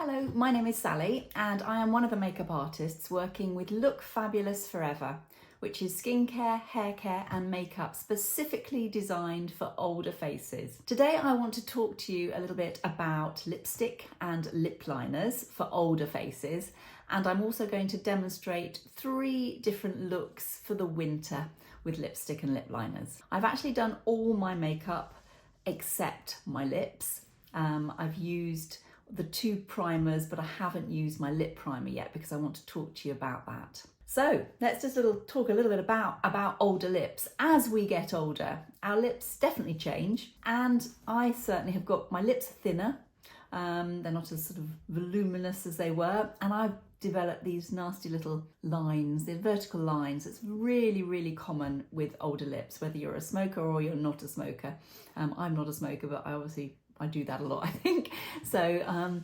Hello, my name is Sally and I am one of the makeup artists working with Look Fabulous Forever, which is skincare, hair care and makeup specifically designed for older faces. Today I want to talk to you a little bit about lipstick and lip liners for older faces, and I'm also going to demonstrate 3 different looks for the winter with lipstick and lip liners. I've actually done all my makeup except my lips. I've used the 2 primers, but I haven't used my lip primer yet because I want to talk to you about that. So let's just talk a little bit about older lips. As we get older, our lips definitely change, and I certainly have got my lips thinner. They're not as sort of voluminous as they were, and I've developed these nasty little lines, the vertical lines. It's really, really common with older lips, whether you're a smoker or you're not a smoker. I'm not a smoker, but I do that a lot, I think. So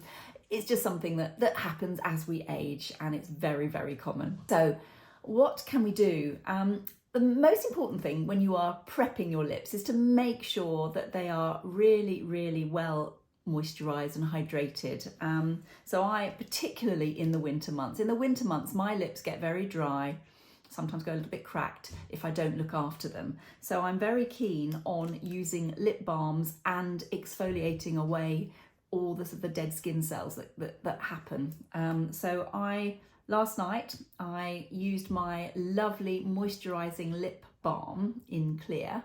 it's just something that happens as we age, and it's very, very common. So what can we do? The most important thing when you are prepping your lips is to make sure that they are really, really well moisturized and hydrated. So I, particularly in the winter months, my lips get very dry, sometimes go a little bit cracked if I don't look after them. So I'm very keen on using lip balms and exfoliating away all the dead skin cells that happen. So last night I used my lovely moisturizing lip balm in clear.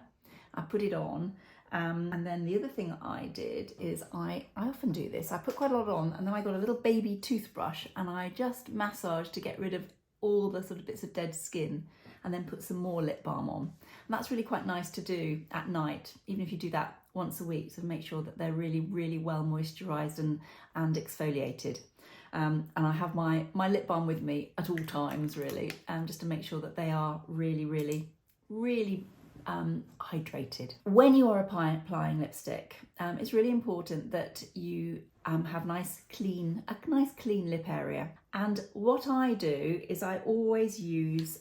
I put it on. And then the other thing I did is I often do this. I put quite a lot on, and then I got a little baby toothbrush and I just massaged to get rid of all the sort of bits of dead skin, and then put some more lip balm on. And that's really quite nice to do at night, even if you do that once a week, so make sure that they're really, really well moisturized and exfoliated. And I have my lip balm with me at all times, really, just to make sure that they are really, really, really hydrated. When you are applying lipstick, it's really important that you have a nice clean lip area. And what I do is I always use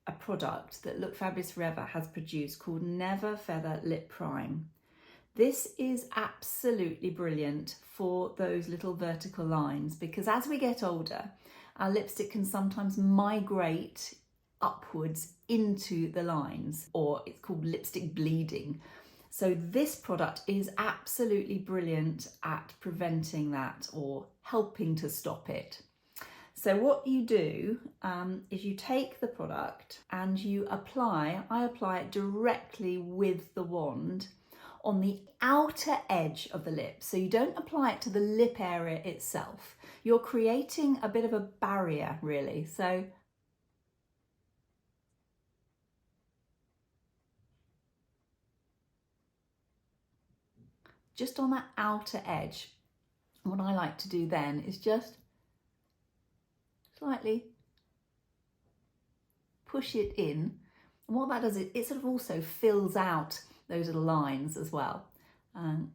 a product that Look Fabulous Forever has produced called Never Feather Lip Prime. This is absolutely brilliant for those little vertical lines, because as we get older, our lipstick can sometimes migrate upwards into the lines, or it's called lipstick bleeding. So this product is absolutely brilliant at preventing that or helping to stop it. So what you do is you take the product and I apply it directly with the wand on the outer edge of the lip. So you don't apply it to the lip area itself. You're creating a bit of a barrier, really. So just on that outer edge. What I like to do then is just slightly push it in. And what that does is it sort of also fills out those little lines as well, and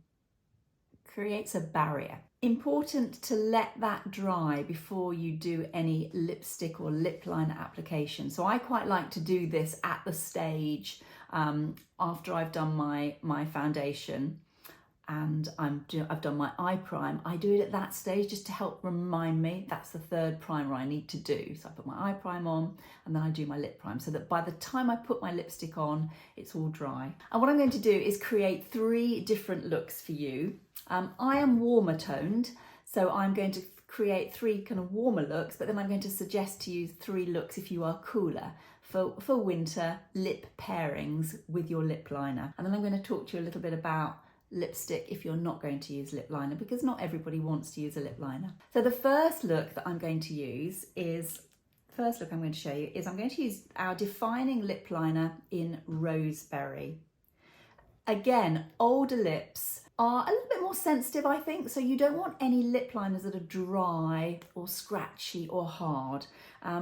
creates a barrier. Important to let that dry before you do any lipstick or lip liner application. So I quite like to do this at the stage after I've done my foundation and I've done my eye prime. I do it at that stage just to help remind me that's the 3rd primer I need to do. So I put my eye prime on and then I do my lip prime, so that by the time I put my lipstick on, it's all dry. And what I'm going to do is create 3 different looks for you. I am warmer toned, so I'm going to create 3 kind of warmer looks, but then I'm going to suggest to you 3 looks if you are cooler for winter lip pairings with your lip liner. And then I'm going to talk to you a little bit about lipstick if you're not going to use lip liner, because not everybody wants to use a lip liner. So the first look that I'm going to use I'm going to show you is I'm going to use our defining lip liner in Roseberry. Again, older lips are a little bit more sensitive, I think, so you don't want any lip liners that are dry or scratchy or hard.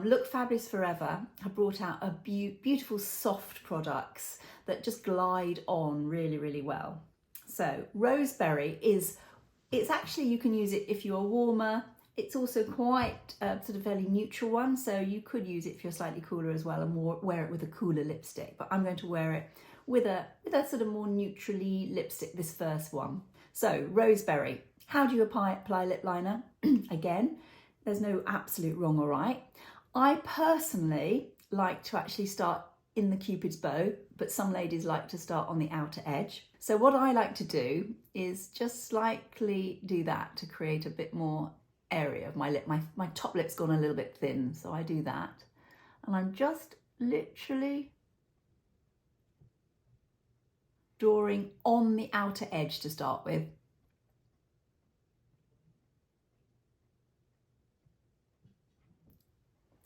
Look Fabulous Forever have brought out a beautiful soft products that just glide on really, really well. So Roseberry it's actually, you can use it if you're warmer. It's also quite a sort of fairly neutral one, so you could use it if you're slightly cooler as well and wear it with a cooler lipstick, but I'm going to wear it with a sort of more neutrally lipstick, this first one. So Roseberry, How do you apply lip liner? Again, there's no absolute wrong or right. I personally like to actually start in the Cupid's bow, but some ladies like to start on the outer edge. So what I like to do is just slightly do that to create a bit more area of my lip. My top lip's gone a little bit thin, so I do that. And I'm just literally drawing on the outer edge to start with.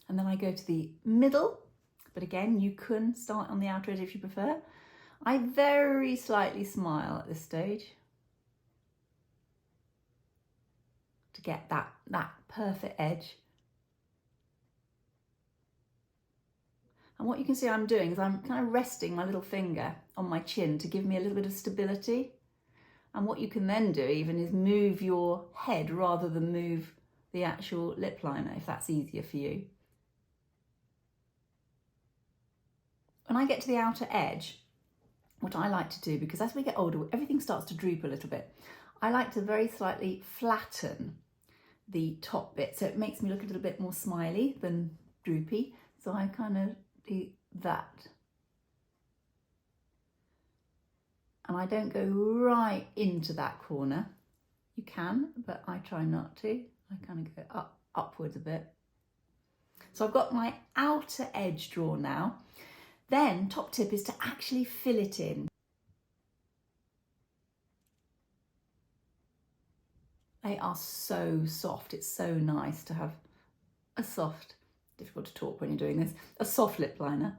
And then I go to the middle, but again, you can start on the outer edge if you prefer. I very slightly smile at this stage to get that perfect edge. And what you can see I'm doing is I'm kind of resting my little finger on my chin to give me a little bit of stability. And what you can then do even is move your head rather than move the actual lip liner, if that's easier for you. When I get to the outer edge, what I like to do, because as we get older, everything starts to droop a little bit, I like to very slightly flatten the top bit, so it makes me look a little bit more smiley than droopy. So I kind of do that. And I don't go right into that corner. You can, but I try not to. I kind of go upwards a bit. So I've got my outer edge drawn now. Then top tip is to actually fill it in. They are so soft. It's so nice to have a soft, difficult to talk when you're doing this, a soft lip liner.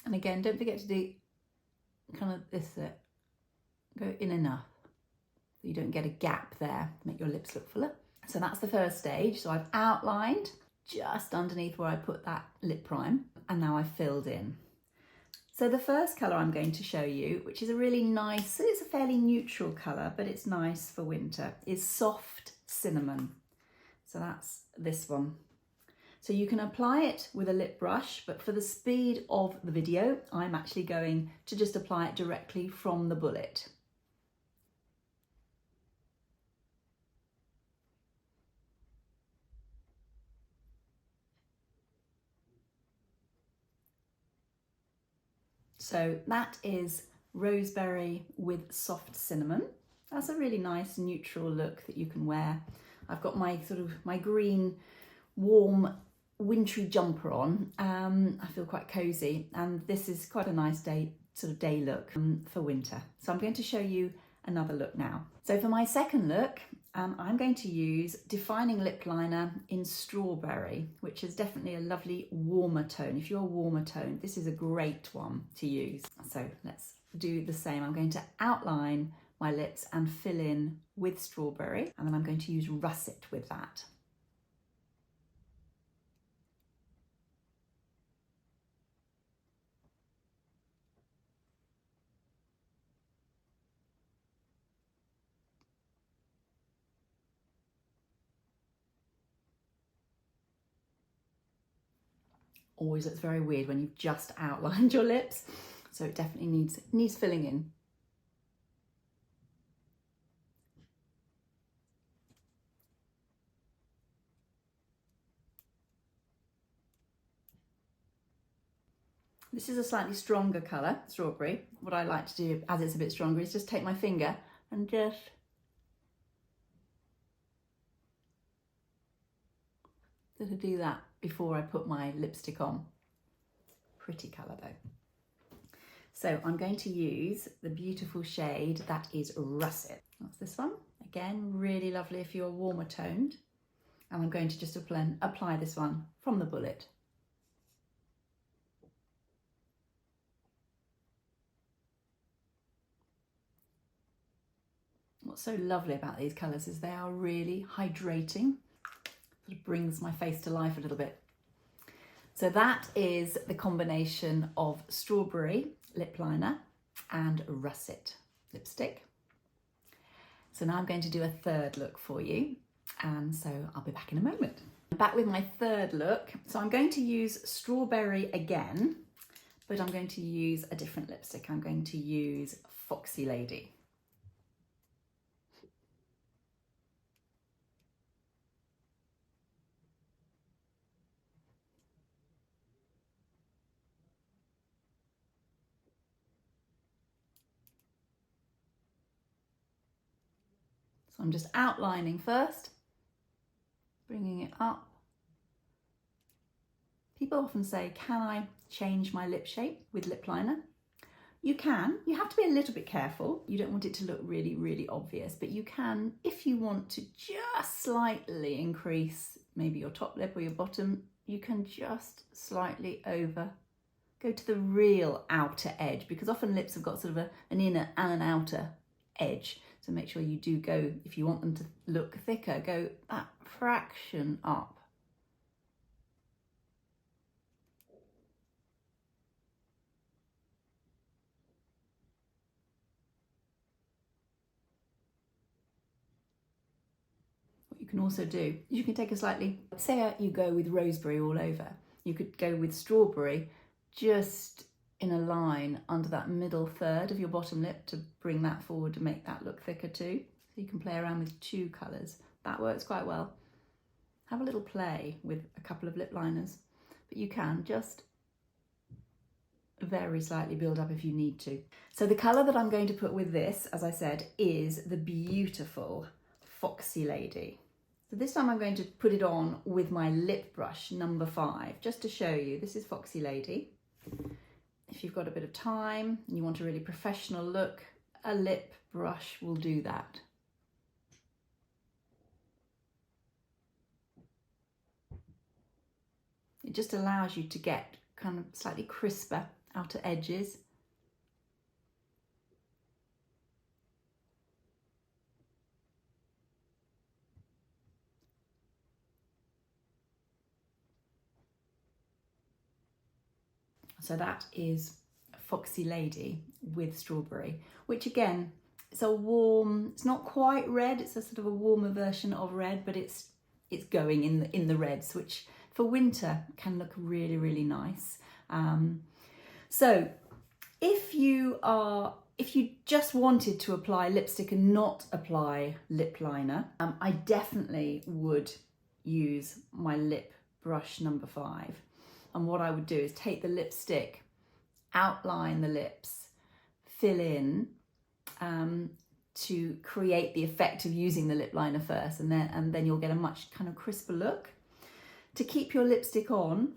And again, don't forget to do kind of this bit. Go in enough so you don't get a gap there, make your lips look fuller. So that's the first stage. So I've outlined just underneath where I put that lip prime, and now I've filled in. So the first colour I'm going to show you, which is a really nice, it's a fairly neutral colour, but it's nice for winter, is Soft Cinnamon. So that's this one. So you can apply it with a lip brush, but for the speed of the video, I'm actually going to just apply it directly from the bullet. So that is Roseberry with Soft Cinnamon. That's a really nice neutral look that you can wear. I've got my my green warm wintry jumper on. I feel quite cozy, and this is quite a nice day look for winter. So I'm going to show you another look now. So for my second look, I'm going to use Defining Lip Liner in Strawberry, which is definitely a lovely warmer tone. If you're a warmer tone, this is a great one to use. So let's do the same. I'm going to outline my lips and fill in with Strawberry, and then I'm going to use Russet with that. Always looks very weird when you've just outlined your lips, so it definitely needs filling in. This is a slightly stronger colour, Strawberry. What I like to do, as it's a bit stronger, is just take my finger and just do that before I put my lipstick on. Pretty colour though. So I'm going to use the beautiful shade that is Russet. That's this one. Again, really lovely if you're warmer toned. And I'm going to just apply this one from the bullet. What's so lovely about these colours is they are really hydrating. Sort of brings my face to life a little bit. So that is the combination of Strawberry lip liner and Russet lipstick. So now I'm going to do a third look for you, and so I'll be back in a moment. I'm back with my third look. So I'm going to use Strawberry again, but I'm going to use a different lipstick. I'm going to use Foxy Lady. So I'm just outlining first, bringing it up. People often say, can I change my lip shape with lip liner? You can. You have to be a little bit careful. You don't want it to look really, really obvious, but you can, if you want to just slightly increase maybe your top lip or your bottom, you can just slightly go to the real outer edge, because often lips have got sort of an inner and an outer edge. So make sure you do go, if you want them to look thicker, go that fraction up. What you can also do, you can take a slightly, say you go with Roseberry all over, you could go with Strawberry just in a line under that middle third of your bottom lip to bring that forward to make that look thicker too. So you can play around with two colours. That works quite well. Have a little play with a couple of lip liners, but you can just very slightly build up if you need to. So the colour that I'm going to put with this, as I said, is the beautiful Foxy Lady. So this time I'm going to put it on with my lip brush number 5, just to show you. This is Foxy Lady. If you've got a bit of time and you want a really professional look, a lip brush will do that. It just allows you to get kind of slightly crisper outer edges. So that is Foxy Lady with Strawberry, which again, it's a warm, it's not quite red, it's a sort of a warmer version of red, but it's going in the reds, which for winter can look really, really nice. So if you just wanted to apply lipstick and not apply lip liner, I definitely would use my lip brush number 5. And what I would do is take the lipstick, outline the lips, fill in to create the effect of using the lip liner first, and then you'll get a much kind of crisper look. To keep your lipstick on,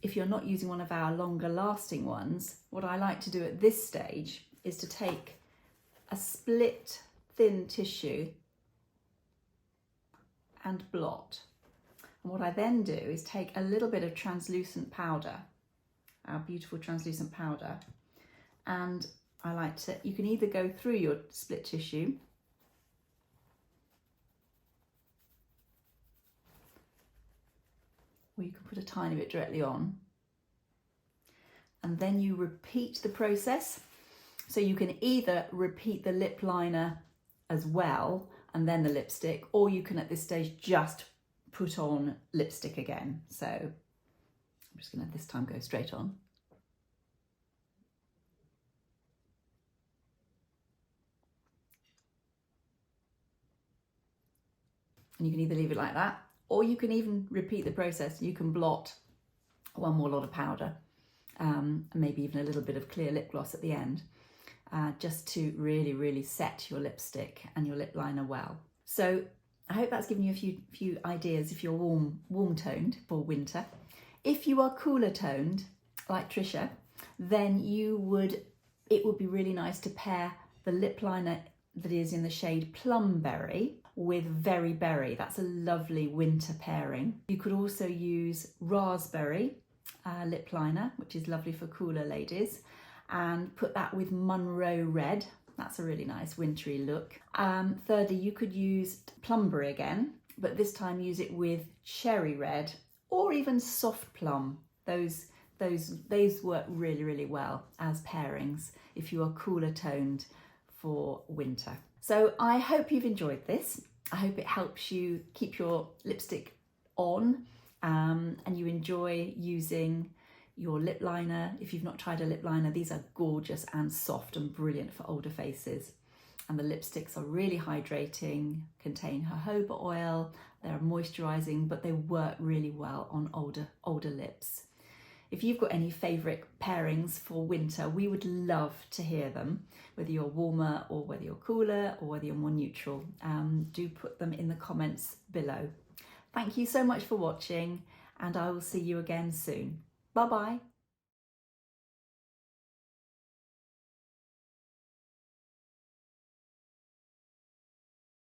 if you're not using one of our longer lasting ones, what I like to do at this stage is to take a split thin tissue and blot. And what I then do is take a little bit of translucent powder, our beautiful translucent powder, and I like to, you can either go through your split tissue or you can put a tiny bit directly on, and then you repeat the process. So you can either repeat the lip liner as well and then the lipstick, or you can at this stage just put on lipstick again. So I'm just going to this time go straight on. And you can either leave it like that, or you can even repeat the process. You can blot one more lot of powder, and maybe even a little bit of clear lip gloss at the end, just to really, really set your lipstick and your lip liner well. So I hope that's given you a few ideas if you're warm toned for winter. If you are cooler toned, like Tricia, then it would be really nice to pair the lip liner that is in the shade Plumberry with Very Berry. That's a lovely winter pairing. You could also use Raspberry lip liner, which is lovely for cooler ladies, and put that with Monroe Red. That's a really nice wintry look. Thirdly, you could use Plumberry again, but this time use it with Cherry Red or even Soft Plum. Those work really, really well as pairings if you are cooler toned for winter. So I hope you've enjoyed this. I hope it helps you keep your lipstick on and you enjoy using your lip liner. If you've not tried a lip liner, these are gorgeous and soft and brilliant for older faces. And the lipsticks are really hydrating, contain jojoba oil, they're moisturizing, but they work really well on older lips. If you've got any favourite pairings for winter, we would love to hear them, whether you're warmer or whether you're cooler or whether you're more neutral. Do put them in the comments below. Thank you so much for watching, and I will see you again soon. Bye bye.